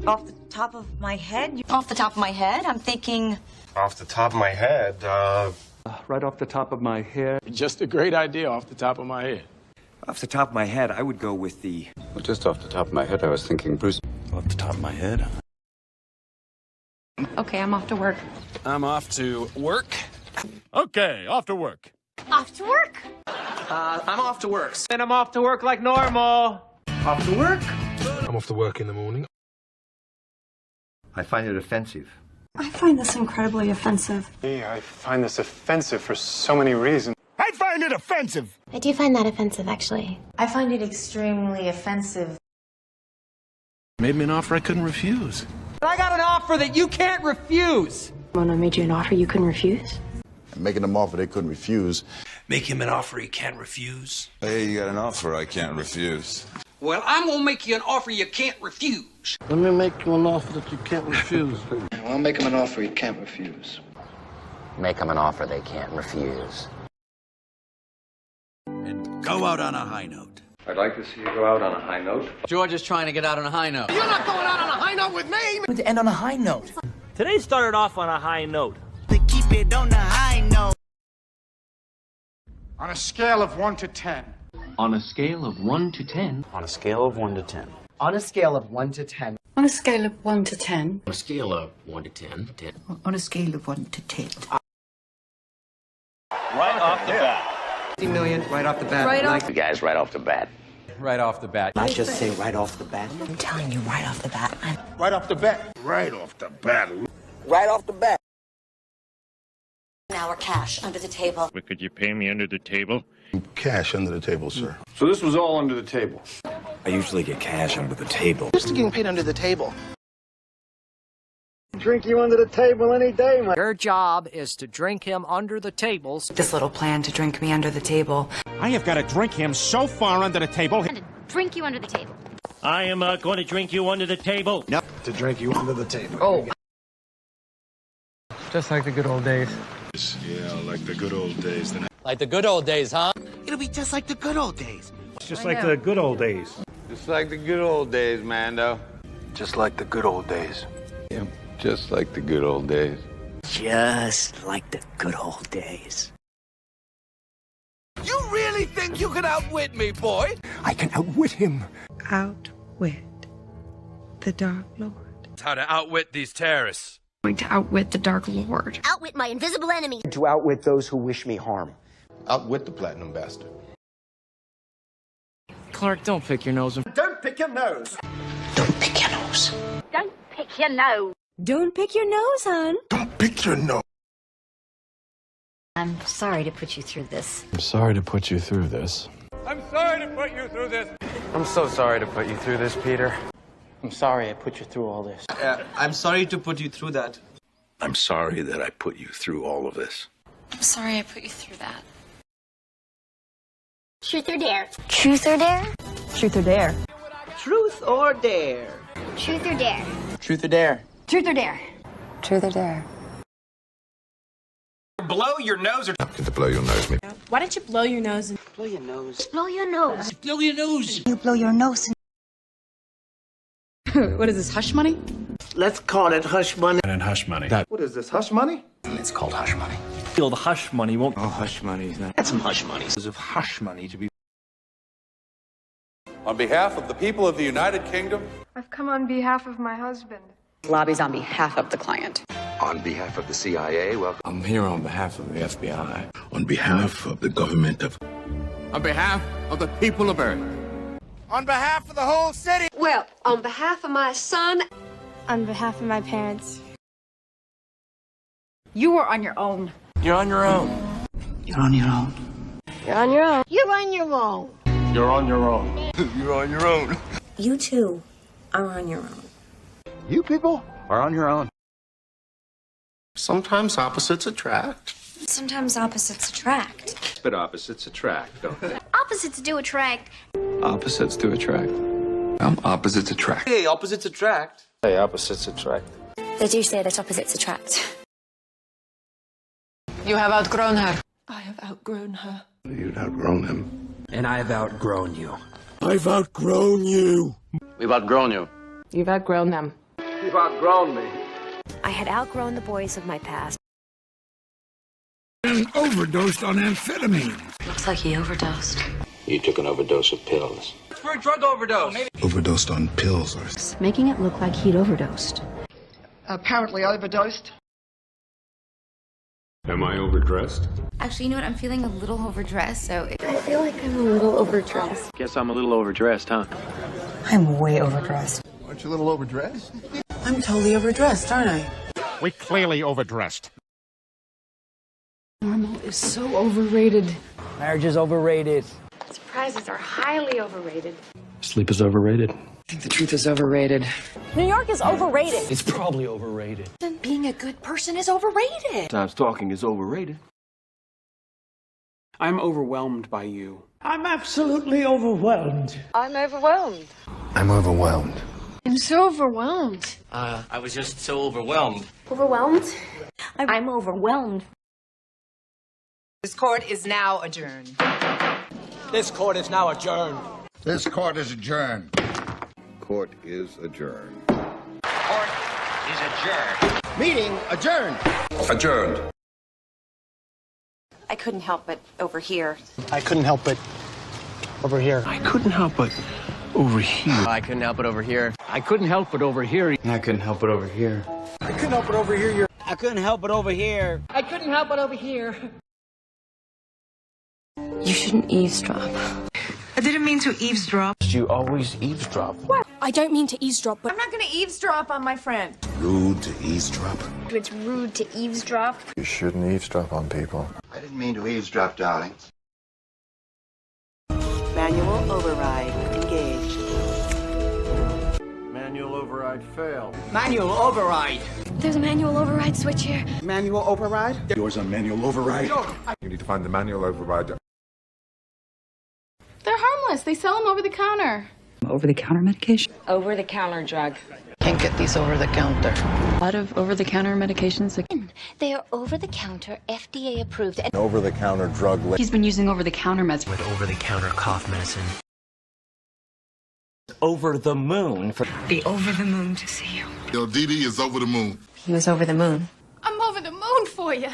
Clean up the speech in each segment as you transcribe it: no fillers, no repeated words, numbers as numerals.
Off the top of my head? Off the top of my head, I'm thinking... Off the top of my head, Right off the top of my head. Just a great idea off the top of my head. Off the top of my head, I would go with the... Well, just off the top of my head, I was thinking Bruce. Off the top of my head. Okay, I'm off to work. I'm off to work. Okay, off to work. Off to work? I'm off to work. And I'm off to work like normal. Off to work? I'm off to work in the morning. I find it offensive. I find this incredibly offensive. I find this offensive for so many reasons. I find it offensive. I do find that offensive, actually. I find it extremely offensive. Made me an offer I couldn't refuse. I got an offer that you can't refuse. Mona made you an offer you couldn't refuse? Making them offer they couldn't refuse. Make him an offer he can't refuse. Hey, you got an offer I can't refuse. Well, I'm gonna make you an offer you can't refuse. Let me make you an offer that you can't refuse. I'll make them an offer you can't refuse. Make them an offer they can't refuse. And go out on a high note. I'd like to see you go out on a high note. George is trying to get out on a high note. You're not going out on a high note with me! To end on a high note. Today started off on a high note. To keep it on a high note. On a scale of 1 to 10. On a scale of 1 to 10. On a scale of 1 to 10. On a scale of 1 to 10. On a scale of 1 to 10. On a scale of 1 to 10. 10. On a scale of 1 to 10. Right off the bat. 50 million right off the bat. Right off. You guys right off the bat. Right off the bat. I just say right off the bat. I'm telling you right off the bat. Right off the bat. Right off the bat. Right off the bat. An hour cash under the table. But could you pay me under the table? Cash under the table, sir. So this was all under the table. I usually get cash under the table. Just getting paid under the table. Drink you under the table any day, man. Your job is to drink him under the tables. This little plan to drink me under the table. I have got to drink him so far under the table. To drink you under the table. I am going to drink you under the table. No. To drink you under the table. Oh. Just like the good old days. Yeah, like the good old days. Like the good old days, huh? It'll be just like the good old days. Just like the good old days. Just like the good old days, Mando. Just like the good old days. Yeah, just like the good old days. Just like the good old days. You really think you can outwit me, boy? I can outwit him. Outwit the Dark Lord. It's how to outwit these terrorists. Going to outwit the Dark Lord. Outwit my invisible enemy. To outwit those who wish me harm. Outwit the platinum bastard. Clark, don't pick your nose. Don't pick your nose. Don't pick your nose. Don't pick your nose. Don't pick your nose, hon. Don't pick your nose. I'm sorry to put you through this. I'm sorry to put you through this. I'm sorry to put you through this. I'm so sorry to put you through this, Peter. I'm sorry I put you through all this. I'm sorry to put you through that. I'm sorry that I put you through all of this. I'm sorry I put you through that. Truth or dare? Truth or dare? Truth or dare? Truth or dare? Truth or dare? Truth or dare? Truth or dare? Truth or dare? Blow your nose or... Get to blow your nose, me. Why don't you blow your nose and Blow your nose. Blow your nose. Blow your nose. you blow your nose and... What is this, hush money? Let's call it hush money. And hush money. What is this, hush money? It's called hush money. Feel the hush money won't... Oh, hush money. That's some hush money. Of hush money to be... On behalf of the people of the United Kingdom, I've come on behalf of my husband. Lobbies on behalf of the client. On behalf of the CIA, welcome. I'm here on behalf of the FBI. On behalf of the government of... On behalf of the people of Earth. On behalf of the whole city. Well, on behalf of my son. On behalf of my parents. You are on your own. You're on your own. You're on your own. You're on your own. You're on your own. You're on your own. You're on your own. You too are on your own. You people are on your own. Sometimes opposites attract. Sometimes opposites attract. but opposites attract, don't they? Opposites do attract. Opposites do attract. Opposites attract. Hey, opposites attract. Hey, opposites attract. They do say that opposites attract. You have outgrown her. I have outgrown her. You've outgrown him. And I've outgrown you. I've outgrown you. We've outgrown you. You've outgrown them. You've outgrown me. I had outgrown the boys of my past. Overdosed on amphetamine. Looks like he overdosed. You took an overdose of pills. For a drug overdose. Overdosed on pills or... Making it look like he'd overdosed. Apparently overdosed. Am I overdressed? Actually, you know what? I'm feeling a little overdressed, so... I feel like I'm a little overdressed. Guess I'm a little overdressed, huh? I'm way overdressed. Aren't you a little overdressed? I'm totally overdressed, aren't I? We clearly overdressed. Normal is so overrated. Marriage is overrated. Surprises are highly overrated. Sleep is overrated. I think the truth is overrated. New York is overrated. It's probably overrated. Being a good person is overrated. Sometimes talking is overrated. I'm overwhelmed by you. I'm absolutely overwhelmed. I'm overwhelmed. I'm overwhelmed. I'm so overwhelmed. I was just so overwhelmed. Overwhelmed? I'm overwhelmed. This court is now adjourned. This court is now adjourned. This court is adjourned. Court is adjourned. Court is adjourned. Meeting adjourned. Adjourned. I couldn't help but overhear. I couldn't help it over here. I couldn't help but overhear. I couldn't help it over here. I couldn't help but overhear. I couldn't help it over here. I couldn't help but overhear. I couldn't help but overhear. I couldn't help but overhear. You shouldn't eavesdrop. I didn't mean to eavesdrop. You always eavesdrop. I don't mean to eavesdrop, but I'm not going to eavesdrop on my friend. Rude to eavesdrop. it's rude to eavesdrop. You shouldn't eavesdrop on people. I didn't mean to eavesdrop, darling. Manual override engaged. Manual override failed. Manual override. There's a manual override switch here. Manual override? Yours on manual override. You need to find the manual override. They're harmless. They sell them over the counter. Over-the-counter medication? Over-the-counter drug. Can't get these over the counter. A lot of over-the-counter medications. They are over-the-counter, FDA approved. And Over-the-counter drug. he's been using over-the-counter meds. With over-the-counter cough medicine. Over the moon for... Be over the moon to see you. Yo, Dee is over the moon. He was over the moon. I'm over the moon for you.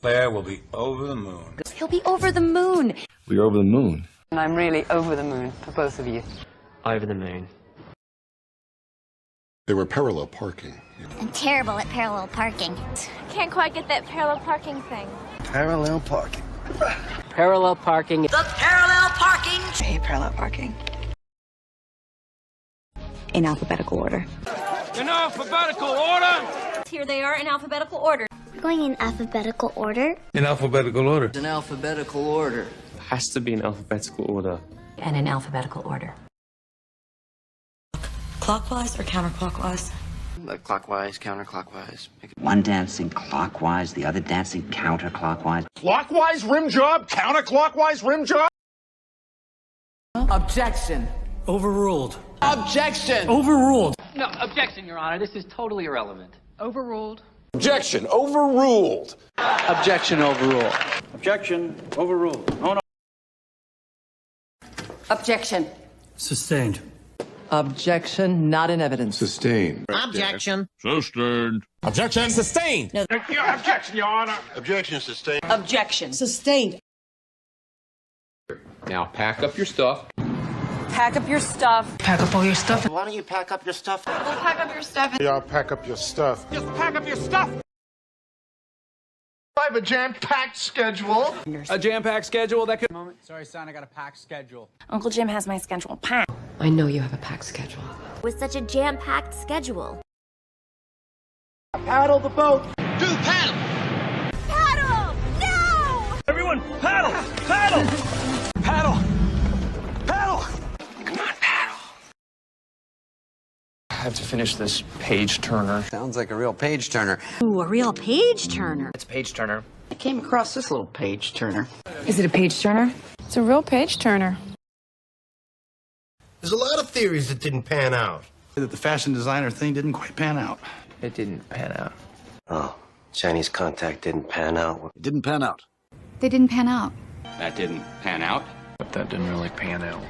Claire will be over the moon. He'll be over the moon. We're over the moon. And I'm really over the moon for both of you. Over the moon. They were parallel parking. I'm terrible at parallel parking. Can't quite get that parallel parking thing. Parallel parking. Parallel parking. The parallel parking. I hate parallel parking. In alphabetical order. In alphabetical order. Here they are in alphabetical order. Going in alphabetical order? In alphabetical order. In alphabetical order. Has to be in alphabetical order. And in alphabetical order. Clockwise or counterclockwise? Like clockwise, counterclockwise. One dancing clockwise, the other dancing counterclockwise. Clockwise rim job, counterclockwise rim job. Objection. Overruled. Objection. Overruled. No, objection, Your Honor. This is totally irrelevant. Overruled. Objection, overruled. Objection overruled. Objection. Overruled. Oh, no. Objection. Sustained. Objection, not in evidence. Sustained. Objection. Sustained. Objection sustained. No. Objection, Your Honor. Objection sustained. Objection sustained. Now pack up your stuff. Pack up your stuff. Pack up all your stuff. Why don't you pack up your stuff? Go pack up your stuff. Y'all pack up your stuff. Just pack up your stuff. I have a jam-packed schedule. A jam-packed schedule that could... Sorry, son, I got a packed schedule. Uncle Jim has my schedule packed. I know you have a packed schedule. With such a jam-packed schedule. Paddle the boat. Do paddle. Paddle! No! Everyone, paddle! Paddle! Paddle! Paddle! Come on, paddle. I have to finish this page turner. Sounds like a real page turner. Ooh, a real page turner. It's page turner. I came across this little page turner. Is it a page turner? It's a real page turner. There's a lot of theories that didn't pan out. That the fashion designer thing didn't quite pan out. It didn't pan out. Oh, Chinese contact didn't pan out. It didn't pan out. They didn't pan out. That didn't pan out. But that didn't really pan out.